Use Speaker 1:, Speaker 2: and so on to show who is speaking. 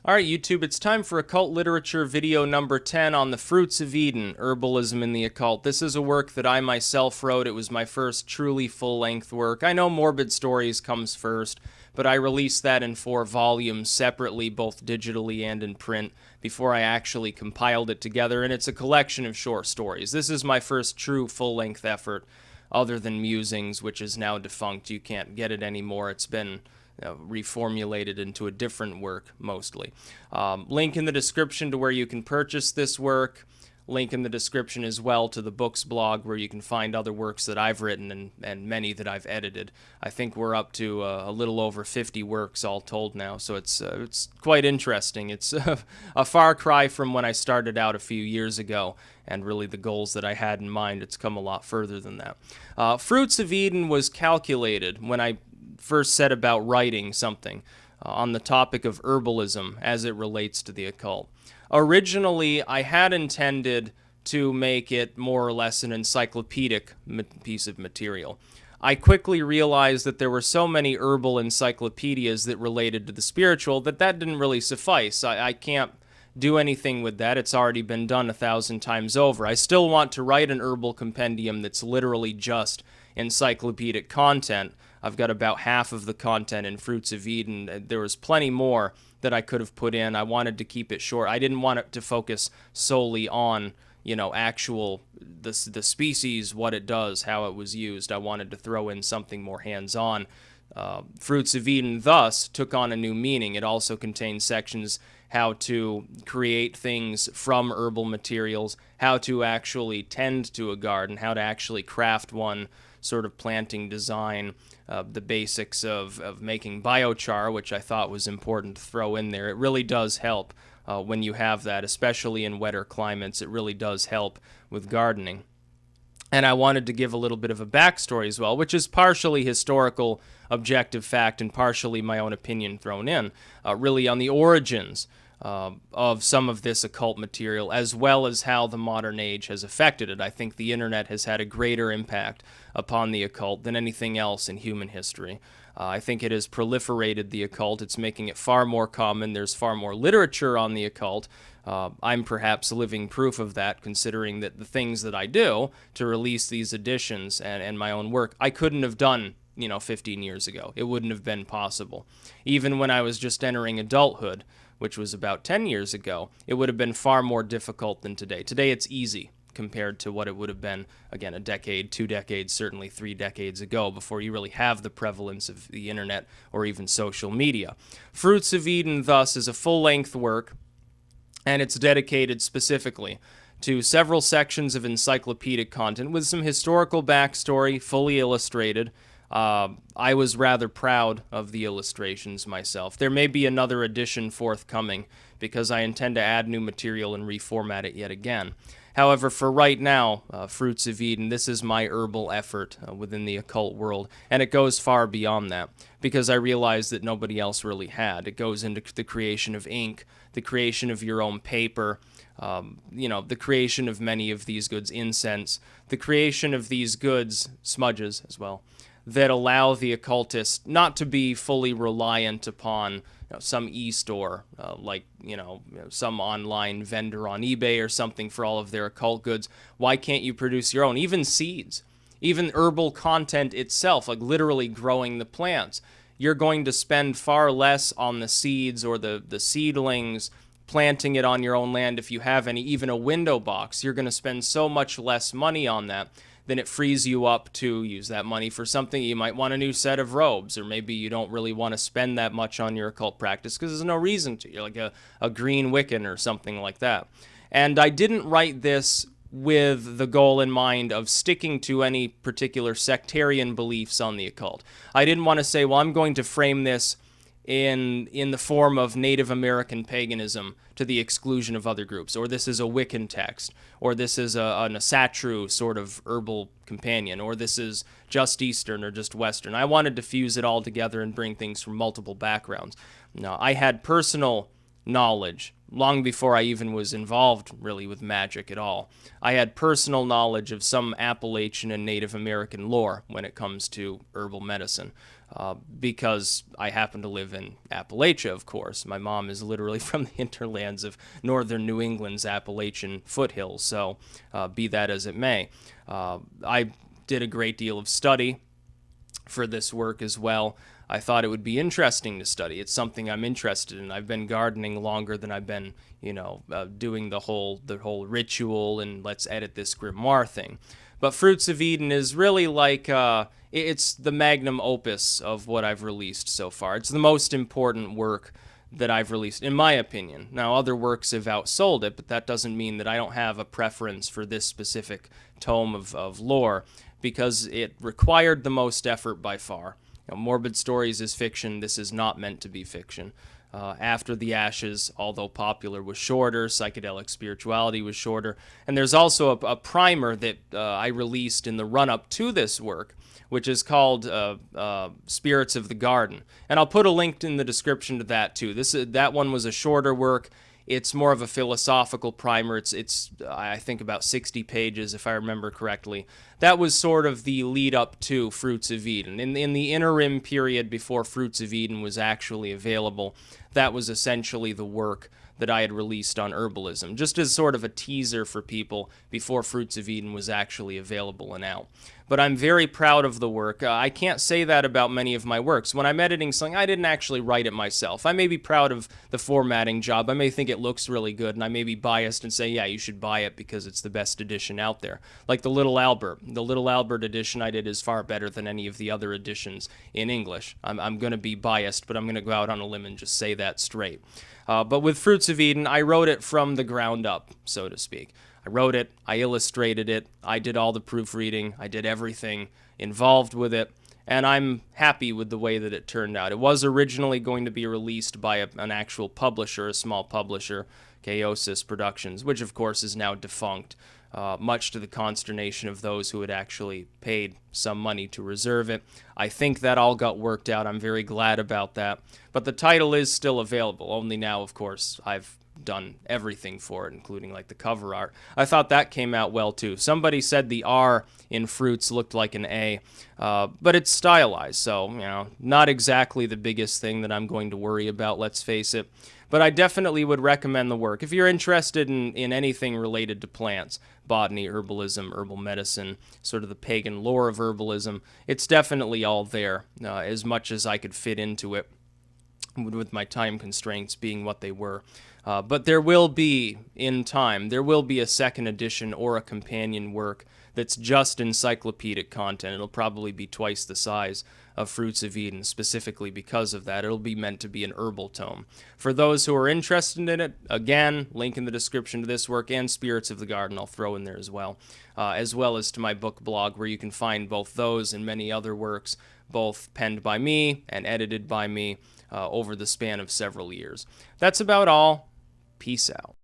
Speaker 1: All right, YouTube, it's time for Occult Literature video number 10 on the Fruits of Eden, Herbalism in the Occult. This is a work that I myself wrote. It was my first truly full-length work. I know Morbid Stories comes first, but I released that in 4 volumes separately, both digitally and in print, before I actually compiled it together, and it's a collection of short stories. This is my first true full-length effort, other than Musings, which is now defunct. You can't get it anymore. It's been reformulated into a different work, mostly. Link in the description to where you can purchase this work. Link in the description as well to the books blog where you can find other works that I've written and many that I've edited. I think we're up to a little over 50 works all told now, so it's quite interesting. It's a far cry from when I started out a few years ago, and really the goals that I had in mind. It's come a lot further than that. Fruits of Eden was calculated when I first set about writing something on the topic of herbalism as it relates to the occult. Originally, I had intended to make it more or less an encyclopedic piece of material. I quickly realized that there were so many herbal encyclopedias that related to the spiritual that didn't really suffice. I can't do anything with that. It's already been done 1,000 times over. I still want to write an herbal compendium that's literally just encyclopedic content. I've got about half of the content in Fruits of Eden. There was plenty more that I could have put in. I wanted to keep it short. I didn't want it to focus solely on, actual the species, what it does, how it was used. I wanted to throw in something more hands-on. Fruits of Eden thus took on a new meaning. It also contains sections how to create things from herbal materials, how to actually tend to a garden, how to actually craft one, sort of planting design, the basics of making biochar, which I thought was important to throw in there. It really does help when you have that, especially in wetter climates. It really does help with gardening. And I wanted to give a little bit of a backstory as well, which is partially historical, objective fact, and partially my own opinion thrown in, really on the origins of some of this occult material, as well as how the modern age has affected it. I think the internet has had a greater impact upon the occult than anything else in human history. I think it has proliferated the occult. It's making it far more common. There's far more literature on the occult. I'm perhaps living proof of that, considering that the things that I do to release these editions and my own work, I couldn't have done 15 years ago. It wouldn't have been possible. Even when I was just entering adulthood, which was about 10 years ago, it would have been far more difficult than today. Today it's easy compared to what it would have been, again, a decade, 2 decades, certainly 3 decades ago, before you really have the prevalence of the internet or even social media. Fruits of Eden, thus, is a full-length work, and it's dedicated specifically to several sections of encyclopedic content with some historical backstory, fully illustrated. I was rather proud of the illustrations myself. There may be another edition forthcoming because I intend to add new material and reformat it yet again. However, for right now, Fruits of Eden, this is my herbal effort within the occult world, and it goes far beyond that because I realized that nobody else really had. It goes into the creation of ink, the creation of your own paper, the creation of many of these goods, incense, the creation of these goods, smudges as well, that allow the occultist not to be fully reliant upon some e-store, some online vendor on eBay or something for all of their occult goods. Why can't you produce your own? Even seeds, even herbal content itself, like literally growing the plants. You're going to spend far less on the seeds or the seedlings, planting it on your own land if you have any, even a window box. You're going to spend so much less money on that. Then it frees you up to use that money for something. You might want a new set of robes, or maybe you don't really want to spend that much on your occult practice because there's no reason to. You're like a green Wiccan or something like that. And I didn't write this with the goal in mind of sticking to any particular sectarian beliefs on the occult. I didn't want to say, well, I'm going to frame this in the form of Native American paganism to the exclusion of other groups, or this is a Wiccan text, or this is an Asatru sort of herbal companion, or this is just Eastern or just Western. I wanted to fuse it all together and bring things from multiple backgrounds. Now, I had personal knowledge long before I even was involved really with magic at all. I had personal knowledge of some Appalachian and Native American lore when it comes to herbal medicine. Because I happen to live in Appalachia, of course. My mom is literally from the hinterlands of northern New England's Appalachian foothills, so be that as it may. I did a great deal of study for this work as well. I thought it would be interesting to study. It's something I'm interested in. I've been gardening longer than I've been, doing the whole ritual and let's edit this grimoire thing. But Fruits of Eden is really like it's the magnum opus of what I've released so far. It's the most important work that I've released, in my opinion. Now, other works have outsold it, but that doesn't mean that I don't have a preference for this specific tome of lore, because it required the most effort by far. Morbid Stories is fiction. This is not meant to be fiction. After the Ashes, although popular, was shorter. Psychedelic Spirituality was shorter. And there's also a primer that I released in the run-up to this work, which is called Spirits of the Garden. And I'll put a link in the description to that, too. That one was a shorter work. It's more of a philosophical primer. It's I think about 60 pages, if I remember correctly. That was sort of the lead up to Fruits of Eden. In the interim period before Fruits of Eden was actually available, that was essentially the work that I had released on Herbalism, just as sort of a teaser for people before Fruits of Eden was actually available and out. But I'm very proud of the work. I can't say that about many of my works. When I'm editing something, I didn't actually write it myself. I may be proud of the formatting job. I may think it looks really good, and I may be biased and say, yeah, you should buy it because it's the best edition out there. Like the Little Albert. The Little Albert edition I did is far better than any of the other editions in English. I'm going to be biased, but I'm going to go out on a limb and just say that straight. But with Fruits of Eden, I wrote it from the ground up, so to speak. I wrote it, I illustrated it, I did all the proofreading, I did everything involved with it, and I'm happy with the way that it turned out. It was originally going to be released by an actual publisher, a small publisher, Chaosis Productions, which of course is now defunct, much to the consternation of those who had actually paid some money to reserve it. I think that all got worked out. I'm very glad about that. But the title is still available, only now, of course, I've done everything for it, including like the cover art. I thought that came out well too. Somebody said the R in Fruits looked like an A, but it's stylized, so not exactly the biggest thing that I'm going to worry about, let's face it. But I definitely would recommend the work. If you're interested in anything related to plants, botany, herbalism, herbal medicine, sort of the pagan lore of herbalism, it's definitely all there, as much as I could fit into it, with my time constraints being what they were. But there will be, in time, there will be a second edition or a companion work that's just encyclopedic content. It'll probably be twice the size of Fruits of Eden, specifically because of that. It'll be meant to be an herbal tome. For those who are interested in it, again, link in the description to this work, and Spirits of the Garden I'll throw in there as well as to my book blog, where you can find both those and many other works, both penned by me and edited by me over the span of several years. That's about all. Peace out.